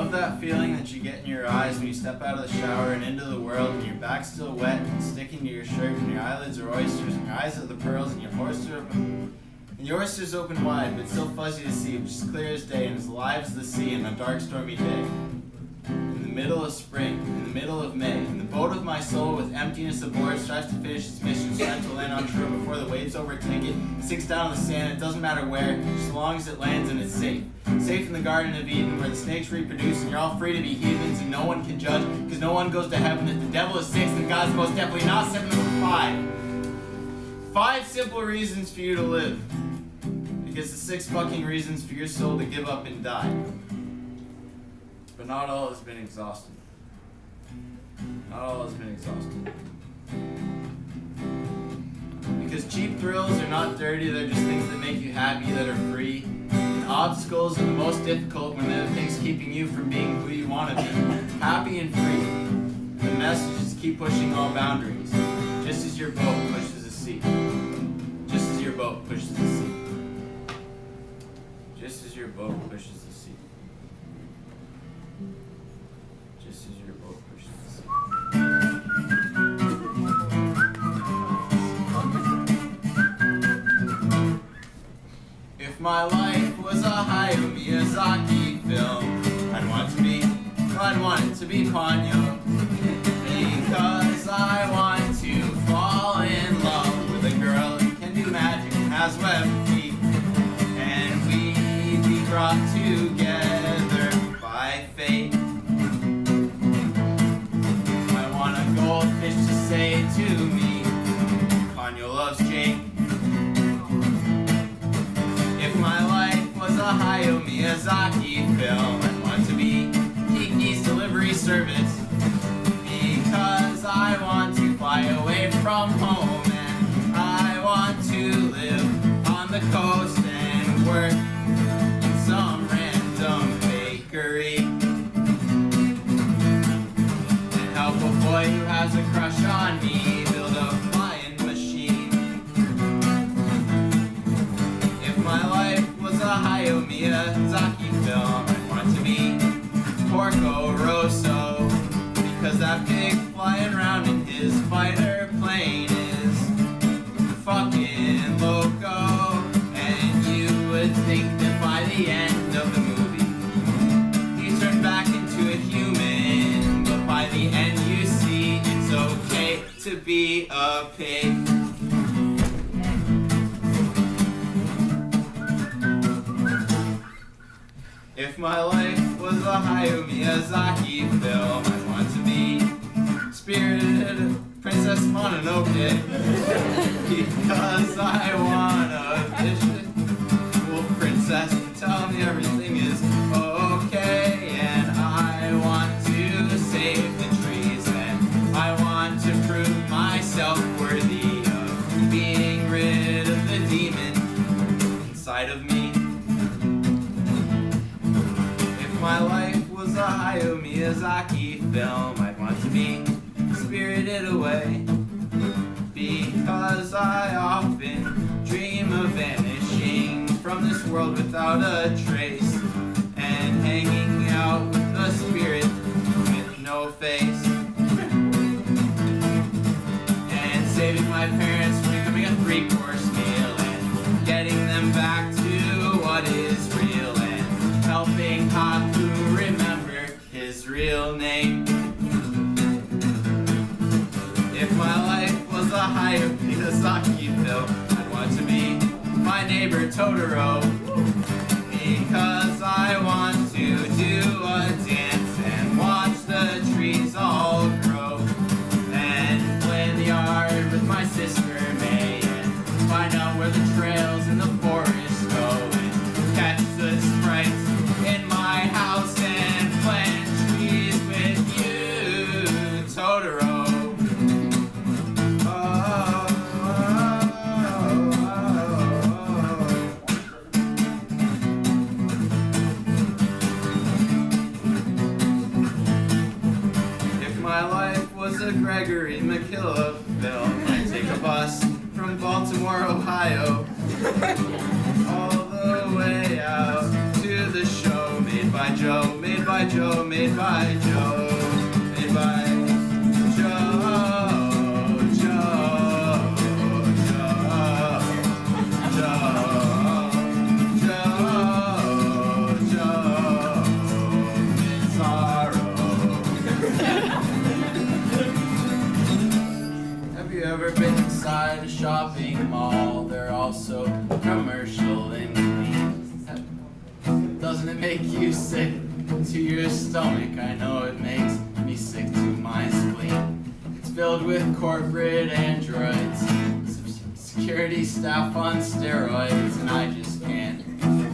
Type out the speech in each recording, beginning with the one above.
love that feeling that you get in your eyes when you step out of the shower and into the world and your back's still wet and sticking to your shirt and your eyelids are oysters and your eyes are the pearls and your oysters open wide but still fuzzy to see, just clear as day and as alive as the sea in a dark stormy day. In the middle of spring, in the middle of May, in the boat of my soul with emptiness aboard strives to finish its mission, trying to land on shore before the waves overtake it. It sinks down on the sand, it doesn't matter where, just as long as it lands and it's safe. Safe in the Garden of Eden where the snakes reproduce and you're all free to be heathens and no one can judge because no one goes to heaven. If the devil is 6 then God's most definitely not 7 or 5. 5 simple reasons for you to live. Because the 6 fucking reasons for your soul to give up and die. But not all has been exhausted. Not all has been exhausted. Because cheap thrills are not dirty, they're just things that make you happy, that are free. And obstacles are the most difficult when they're the things keeping you from being who you want to be. Happy and free. The message is keep pushing all boundaries. Just as your boat pushes the sea. Just as your boat pushes the sea. Just as your boat pushes the sea. Just as your boat pushes the sea. If my life was a Hayao Miyazaki film, I'd want it to be Ponyo. Because I want to fall in love with a girl who can do magic and has webbed feet. And we'd be brought together by fate. I want a goldfish to say to me, Ponyo loves Jake. If my life was a Hayao Miyazaki film, I'd want to be Kiki's delivery service. Because I want to fly away from home and I want to live on the coast and work in some random bakery and help a boy who has a crush on me build a flying machine. If my life was a Hayao Miyazaki film, I'd want to be Porco Rosso. Because that pig flying around in his fighter plane is fucking loco. And you would think that by the end of the movie he turned back into a human. But by the end you see it's okay to be a pig. If my life was a Hayao Miyazaki film, I'd want to be Spirited Princess Mononoke. Because I want a visual princess to tell me everything is okay. And I want to save the trees. And I want to prove myself worthy of being rid of the demon inside of me. If my life was a Hayao Miyazaki film, I'd want to be spirited away. Because I often dream of vanishing from this world without a trace and hanging out with a spirit with no face and saving my parents from becoming a 3-course meal and getting them back to what is real and helping Haku remember his real name. If my life was a Hayao Miyazaki film, I'd want to be my neighbor Totoro. Because I want to do a dance and watch the trees all grow and play in the yard with my sister May and find out where the trails in the forest go and catch the sprites in my house and plant trees with you, Totoro. If my life was a Gregory McKillop film, I'd take a bus from Baltimore, Ohio, all the way out to the show made by Joe, made Made by Joe, made by Joe, made by Joe, Joe, Joe, Joe, Joe, Joe, Bizarro. Have you ever been inside a shopping mall? They're all so commercial and clean. Doesn't it make you sick to your stomach? I know it makes me sick to my spleen. It's filled with corporate androids, security staff on steroids, and I just can't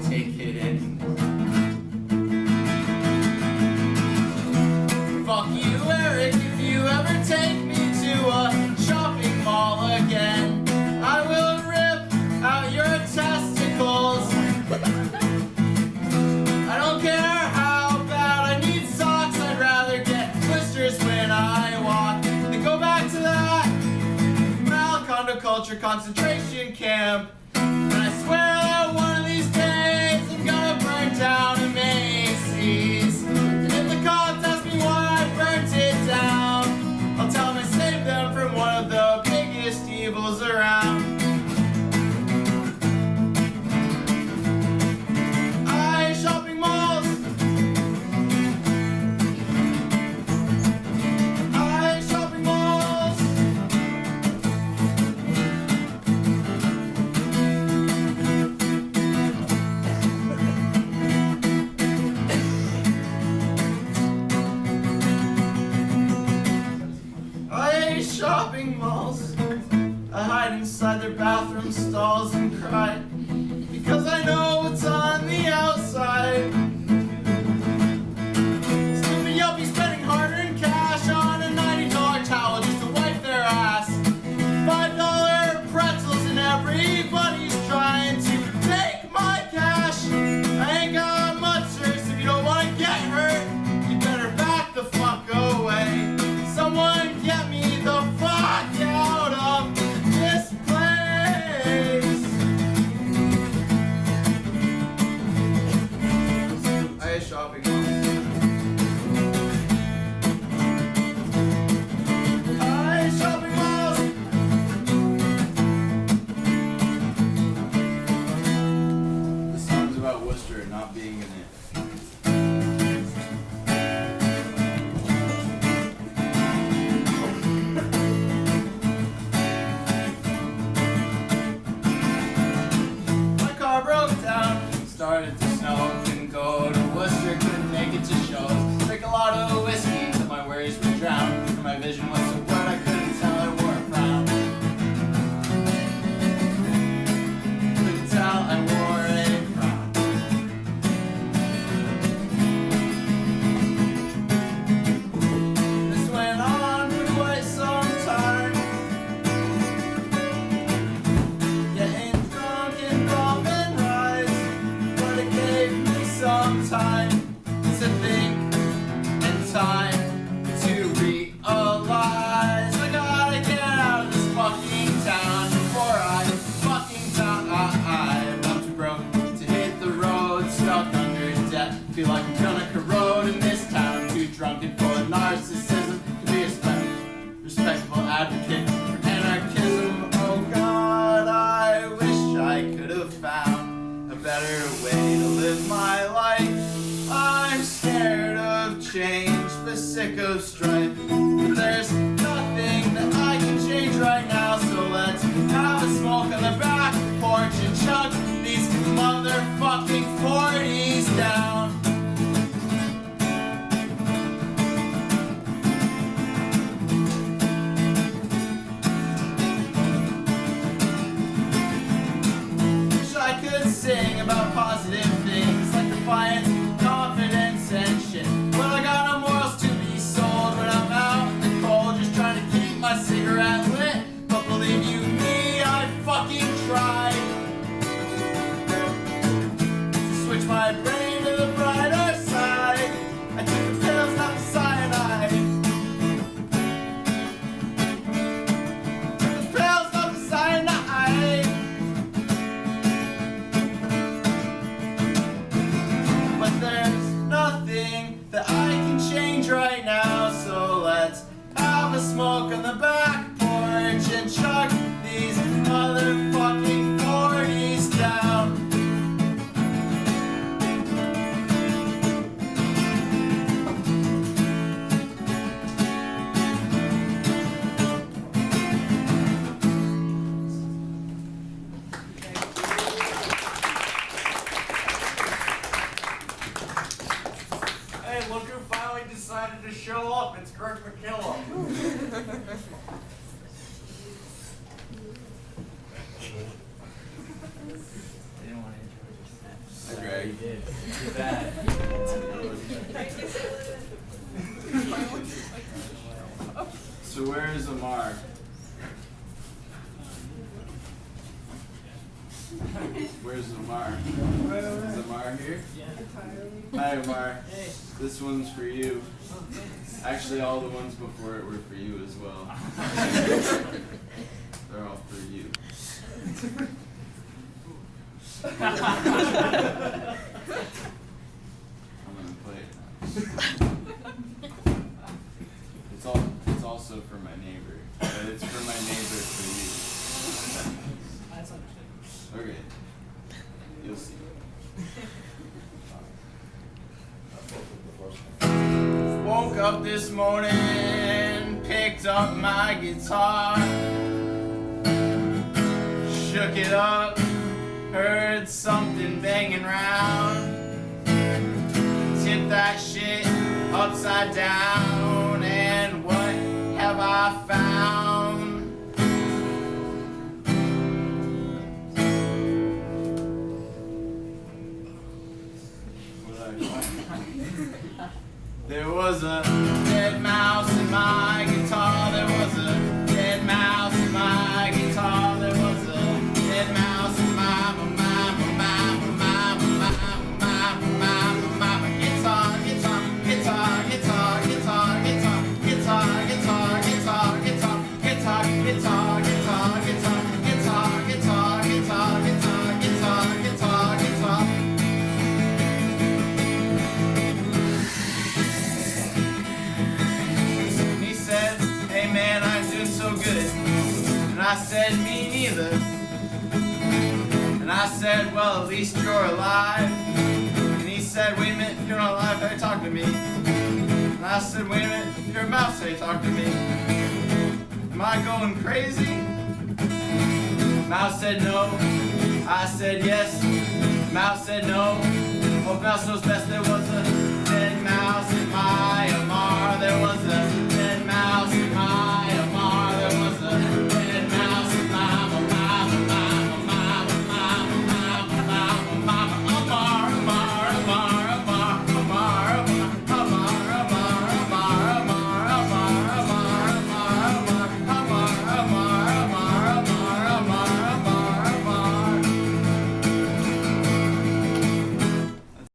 take it anymore. Fuck you, Eric, if you ever take me to a shopping mall again, I will rip out your testicles. I don't care how bad I need socks, I'd rather get blisters when I walk than go back to that Malcondo culture concentration camp. And I swear that one of these days I'm gonna burn down a Macy's. And if the cops ask me why I burnt it down, I'll tell them I saved them from one of the biggest evils around. Shopping malls. Shopping malls. Shopping malls. I hide inside their bathroom stalls and cry because I know what's on the outside. Stupid yuppie spending hard-earned cash on a $90 towel just to wipe their ass. $5 pretzels and everybody's trying to take my cash. I ain't got much, sir, so if you don't want to get hurt, you better back the fuck away. Someone get me the fuck out of this place. Shopping malls. Shopping malls. This song's about Worcester not being in it. My car broke down, started to snow, couldn't go to Worcester, couldn't make it to shows. Drank a lot of whiskey till my worries were drowned, and my vision was so blurred I couldn't tell I wore a frown. Couldn't tell I wore a frown. This went on for quite some time, getting drunk and bumping rides, but it gave me some time to think and time to realize I gotta get out of this fucking town before I fucking die. I'm too broke to hit the road, stuck under debt, feel like I'm gonna corrode in this town. Too drunk and full of narcissism to be a respectable advocate for anarchism. Oh God, I wish I could have found a better way to live my life. I'm scared of change, but sick of strife. There's nothing that I can change right now, so let's have a smoke on the back porch and chug these motherfucking 40s down. Wish I could sing about positive things like defiance, confidence, and shit, but I got no morals to be sold when I'm out in the cold, just trying to keep my cigarette lit. But believe you me, I fucking tried to switch my brain to the that I can change right now. So let's have a smoke on the back porch and chuck these motherfucking 40s down. Hey, look who finally decided to show up. It's Kirk McKillop. Hi, Greg. You did. Too bad. So where is Amar? Where's Amar? Is Amar here? Hi, Amar. This one's for you. Actually, all the ones before it were for you as well. They're all for you. I'm gonna play it now. It's also for my neighbor, but it's for my neighbor for you. That's understandable. Okay, you'll see. Woke up this morning, picked up my guitar, shook it up, heard something banging round, tipped that shit upside down, and what have I found? There was a dead mouse in my guitar. There was a dead mouse in my guitar. There was a dead mouse in my guitar. Guitar, guitar, guitar, guitar, guitar, guitar, guitar, guitar, guitar, guitar, guitar, guitar, guitar, guitar, guitar, guitar, guitar, guitar, guitar, guitar. He said, "Hey man, I'm doing so good." And I said, "Me neither." And I said, "Well, at least you're alive." And he said, "Wait a minute, you're not alive, how you talk to me?" And I said, "Wait a minute, you're a mouse, how you talk to me?" Am I going crazy? Mouse said no. I said yes. Mouse said no. Oh, mouse knows best. There was a dead mouse in